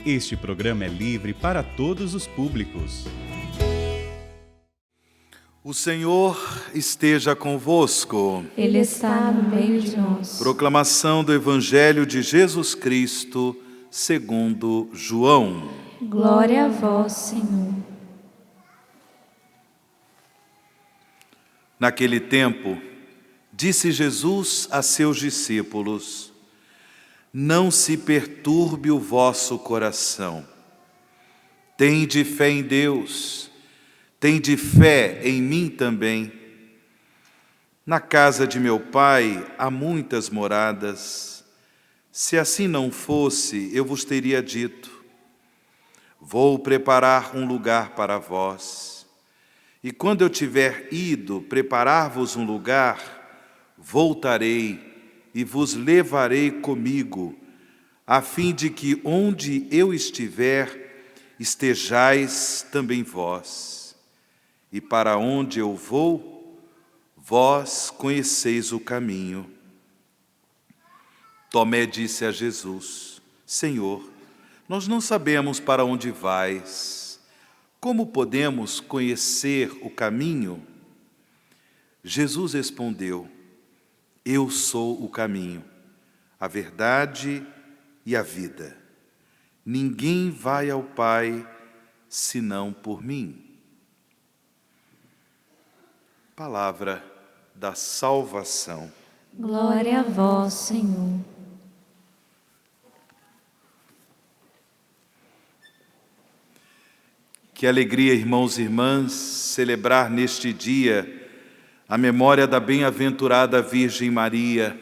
Este programa é livre para todos os públicos. O Senhor esteja convosco. Ele está no meio de nós. Proclamação do Evangelho de Jesus Cristo, segundo João. Glória a vós, Senhor. Naquele tempo, disse Jesus a seus discípulos: Não se perturbe o vosso coração. Tende fé em Deus, tende fé em mim também. Na casa de meu Pai há muitas moradas. Se assim não fosse, eu vos teria dito: Vou preparar um lugar para vós. E quando eu tiver ido preparar-vos um lugar, voltarei e vos levarei comigo, a fim de que onde eu estiver, estejais também vós. E para onde eu vou, vós conheceis o caminho. Tomé disse a Jesus: Senhor, nós não sabemos para onde vais. Como podemos conhecer o caminho? Jesus respondeu: Eu sou o caminho, a verdade e a vida. Ninguém vai ao Pai senão por mim. Palavra da salvação. Glória a vós, Senhor. Que alegria, irmãos e irmãs, celebrar neste dia a memória da bem-aventurada Virgem Maria,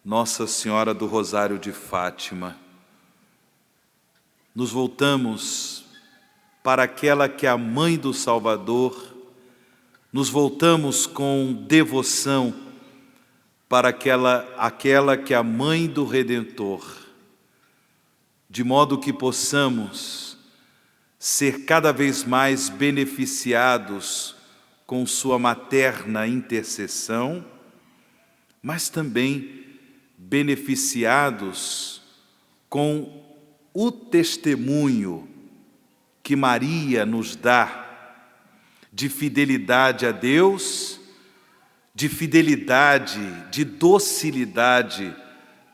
Nossa Senhora do Rosário de Fátima. Nos voltamos para aquela que é a Mãe do Salvador, nos voltamos com devoção para aquela que é a Mãe do Redentor, de modo que possamos ser cada vez mais beneficiados com sua materna intercessão, mas também beneficiados com o testemunho que Maria nos dá de fidelidade a Deus, de fidelidade, de docilidade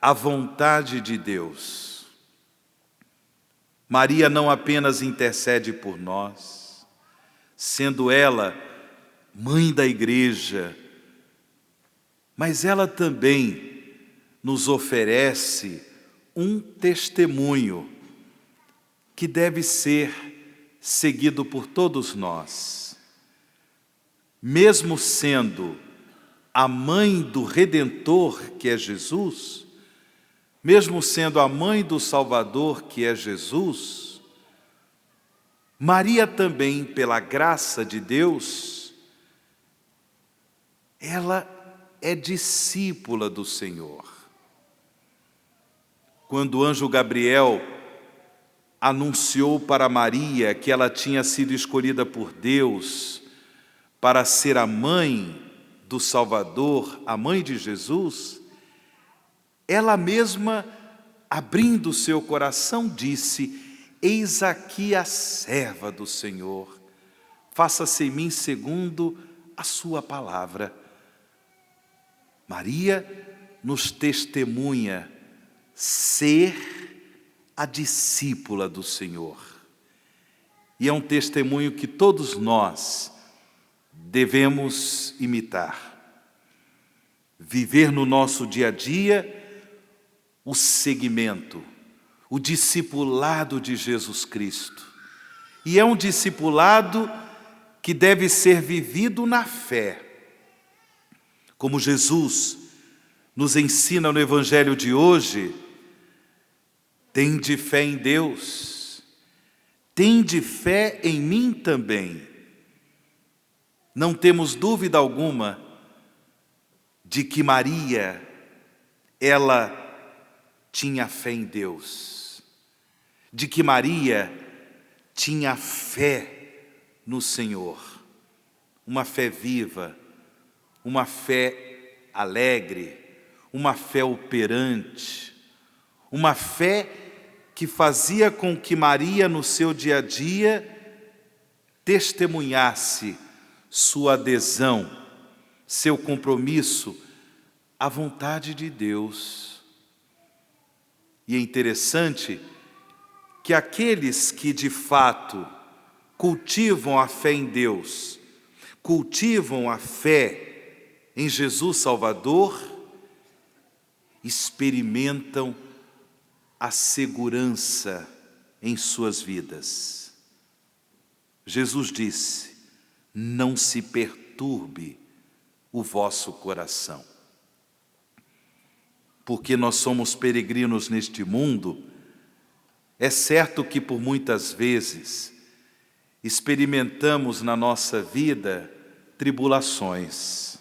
à vontade de Deus. Maria não apenas intercede por nós, sendo ela Mãe da Igreja, mas ela também nos oferece um testemunho que deve ser seguido por todos nós. Mesmo sendo a Mãe do Redentor, que é Jesus, mesmo sendo a Mãe do Salvador, que é Jesus, Maria também, pela graça de Deus, ela é discípula do Senhor. Quando o anjo Gabriel anunciou para Maria que ela tinha sido escolhida por Deus para ser a mãe do Salvador, a mãe de Jesus, ela mesma, abrindo seu coração, disse: Eis aqui a serva do Senhor, faça-se em mim segundo a sua palavra. Maria nos testemunha ser a discípula do Senhor. E é um testemunho que todos nós devemos imitar. Viver no nosso dia a dia o seguimento, o discipulado de Jesus Cristo. E é um discipulado que deve ser vivido na fé. Como Jesus nos ensina no Evangelho de hoje: tende fé em Deus, tende fé em mim também. Não temos dúvida alguma de que Maria, ela tinha fé em Deus, de que Maria tinha fé no Senhor, uma fé viva, uma fé alegre, uma fé operante, uma fé que fazia com que Maria, no seu dia a dia, testemunhasse sua adesão, seu compromisso à vontade de Deus. E é interessante que aqueles que de fato cultivam a fé em Deus, cultivam a fé em Jesus Salvador, experimentam a segurança em suas vidas. Jesus disse: não se perturbe o vosso coração. Porque nós somos peregrinos neste mundo, é certo que por muitas vezes experimentamos na nossa vida tribulações,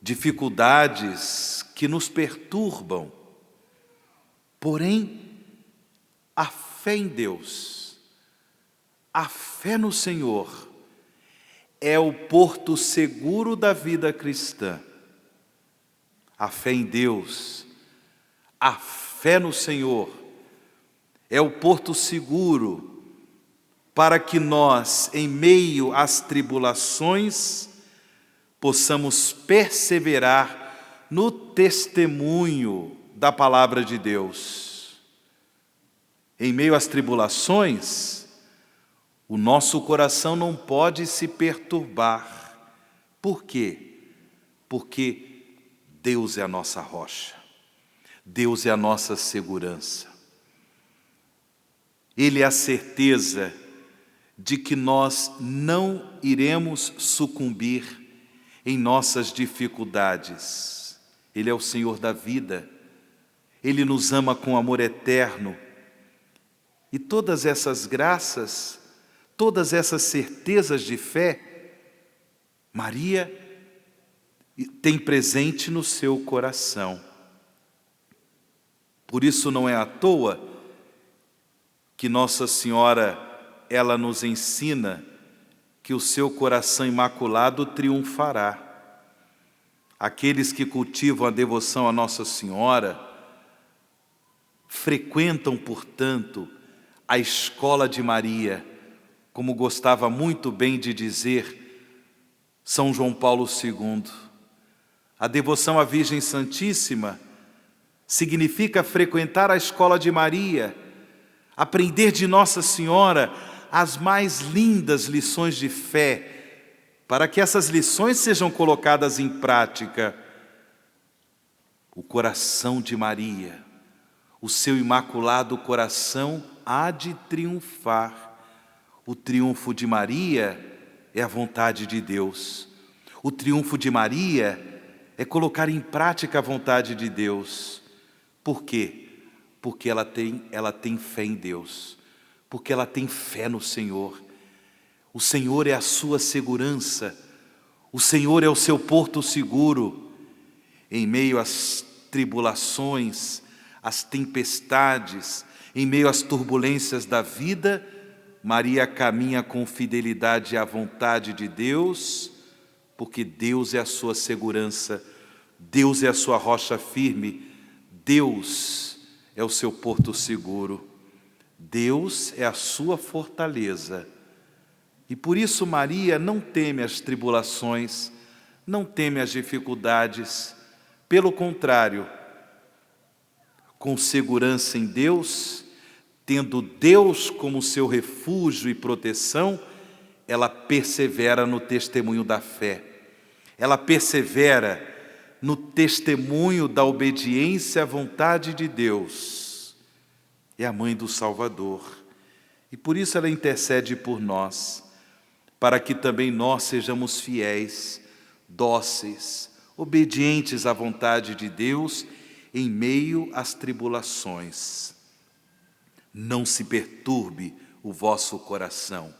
dificuldades que nos perturbam. Porém, a fé em Deus, a fé no Senhor, é o porto seguro da vida cristã. A fé em Deus, a fé no Senhor, é o porto seguro para que nós, em meio às tribulações, possamos perseverar no testemunho da palavra de Deus. Em meio às tribulações, o nosso coração não pode se perturbar. Por quê? Porque Deus é a nossa rocha, Deus é a nossa segurança. Ele é a certeza de que nós não iremos sucumbir em nossas dificuldades. Ele é o Senhor da vida, Ele nos ama com amor eterno. E todas essas graças, todas essas certezas de fé, Maria tem presente no seu coração. Por isso não é à toa que Nossa Senhora, ela nos ensina que o seu coração imaculado triunfará. Aqueles que cultivam a devoção a Nossa Senhora frequentam, portanto, a escola de Maria, como gostava muito bem de dizer São João Paulo II. A devoção à Virgem Santíssima significa frequentar a escola de Maria, aprender de Nossa Senhora as mais lindas lições de fé, para que essas lições sejam colocadas em prática. O coração de Maria, o seu imaculado coração há de triunfar. O triunfo de Maria é a vontade de Deus. O triunfo de Maria é colocar em prática a vontade de Deus. Por quê? Porque ela tem fé em Deus, porque ela tem fé no Senhor. O Senhor é a sua segurança, o Senhor é o seu porto seguro. Em meio às tribulações, às tempestades, em meio às turbulências da vida, Maria caminha com fidelidade à vontade de Deus, porque Deus é a sua segurança, Deus é a sua rocha firme, Deus é o seu porto seguro, Deus é a sua fortaleza. E por isso Maria não teme as tribulações, não teme as dificuldades, pelo contrário, com segurança em Deus, tendo Deus como seu refúgio e proteção, ela persevera no testemunho da fé. Ela persevera no testemunho da obediência à vontade de Deus. É a mãe do Salvador. E por isso ela intercede por nós, para que também nós sejamos fiéis, dóceis, obedientes à vontade de Deus em meio às tribulações. Não se perturbe o vosso coração,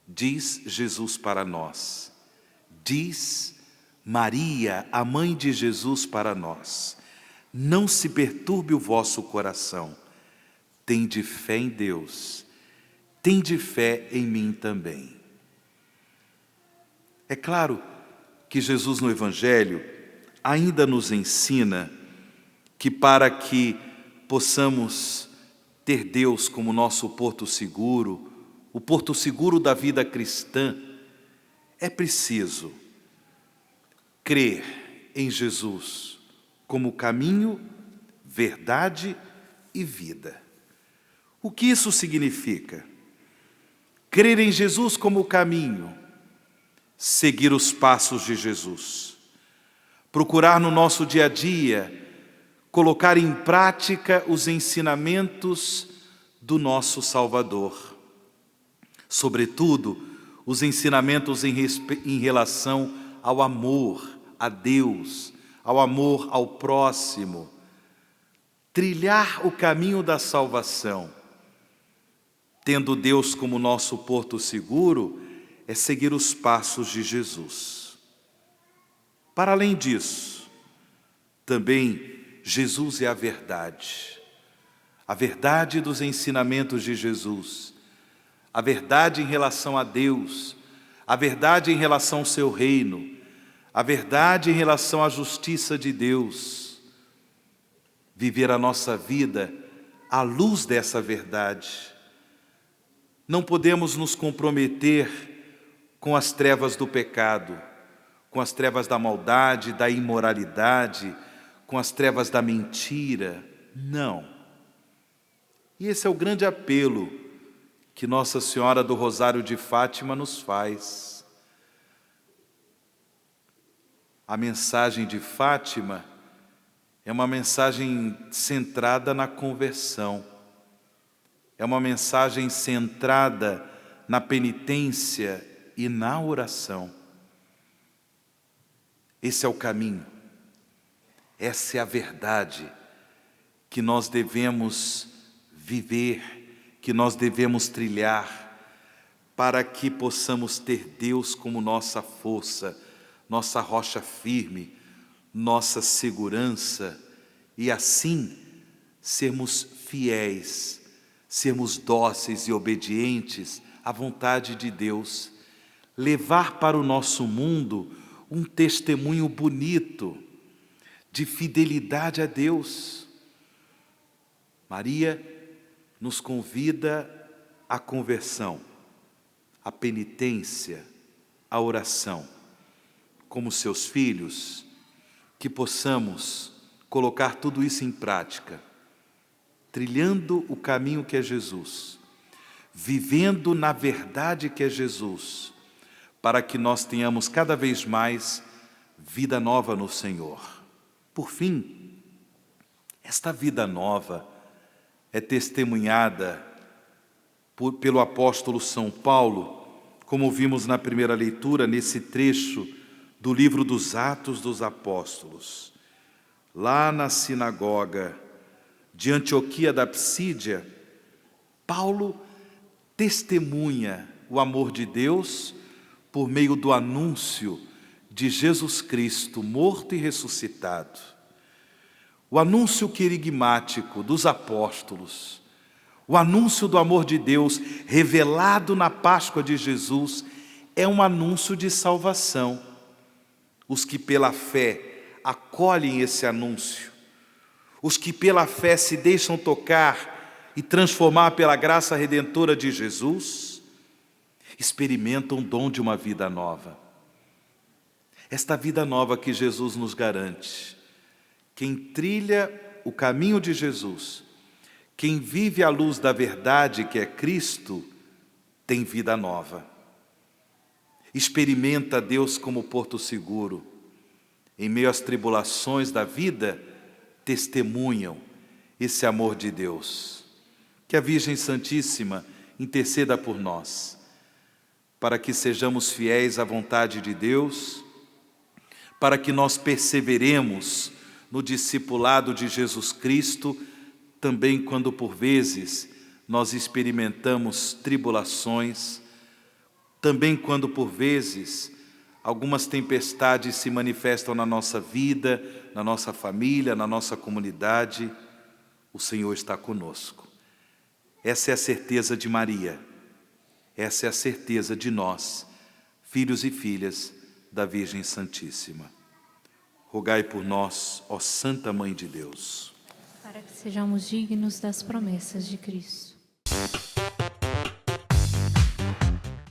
diz Jesus para nós. Diz Maria, a mãe de Jesus, para nós. Não se perturbe o vosso coração. Tende fé em Deus. Tende fé em mim também. É claro que Jesus no Evangelho ainda nos ensina que para que possamos ter Deus como nosso porto seguro, o porto seguro da vida cristã, é preciso crer em Jesus como caminho, verdade e vida. O que isso significa? Crer em Jesus como caminho, seguir os passos de Jesus, procurar no nosso dia a dia colocar em prática os ensinamentos do nosso Salvador. Sobretudo, os ensinamentos em relação ao amor a Deus, ao amor ao próximo. Trilhar o caminho da salvação, tendo Deus como nosso porto seguro, é seguir os passos de Jesus. Para além disso, também Jesus é a verdade dos ensinamentos de Jesus, a verdade em relação a Deus, a verdade em relação ao seu reino, a verdade em relação à justiça de Deus. Viver a nossa vida à luz dessa verdade. Não podemos nos comprometer com as trevas do pecado, com as trevas da maldade, da imoralidade, com as trevas da mentira. Não. E esse é o grande apelo que Nossa Senhora do Rosário de Fátima nos faz. A mensagem de Fátima é uma mensagem centrada na conversão. É uma mensagem centrada na penitência e na oração. Esse é o caminho. Essa é a verdade que nós devemos viver, que nós devemos trilhar, para que possamos ter Deus como nossa força, nossa rocha firme, nossa segurança, e assim sermos fiéis, sermos dóceis e obedientes à vontade de Deus, levar para o nosso mundo um testemunho bonito de fidelidade a Deus. Maria nos convida à conversão, à penitência, à oração. Como seus filhos, que possamos colocar tudo isso em prática, trilhando o caminho que é Jesus, vivendo na verdade que é Jesus, para que nós tenhamos cada vez mais vida nova no Senhor. Por fim, esta vida nova é testemunhada pelo apóstolo São Paulo, como vimos na primeira leitura, nesse trecho do livro dos Atos dos Apóstolos. Lá na sinagoga de Antioquia da Psídia, Paulo testemunha o amor de Deus por meio do anúncio de Jesus Cristo morto e ressuscitado. O anúncio querigmático dos apóstolos, o anúncio do amor de Deus revelado na Páscoa de Jesus, é um anúncio de salvação. Os que pela fé acolhem esse anúncio, os que pela fé se deixam tocar e transformar pela graça redentora de Jesus, experimentam o dom de uma vida nova. Esta vida nova que Jesus nos garante. Quem trilha o caminho de Jesus, quem vive à luz da verdade que é Cristo, tem vida nova. Experimenta Deus como porto seguro. Em meio às tribulações da vida, testemunham esse amor de Deus. Que a Virgem Santíssima interceda por nós, para que sejamos fiéis à vontade de Deus, para que nós perseveremos no discipulado de Jesus Cristo, também quando por vezes nós experimentamos tribulações, também quando por vezes algumas tempestades se manifestam na nossa vida, na nossa família, na nossa comunidade, o Senhor está conosco. Essa é a certeza de Maria, essa é a certeza de nós, filhos e filhas da Virgem Santíssima. Rogai por nós, ó Santa Mãe de Deus. para que sejamos dignos das promessas de Cristo.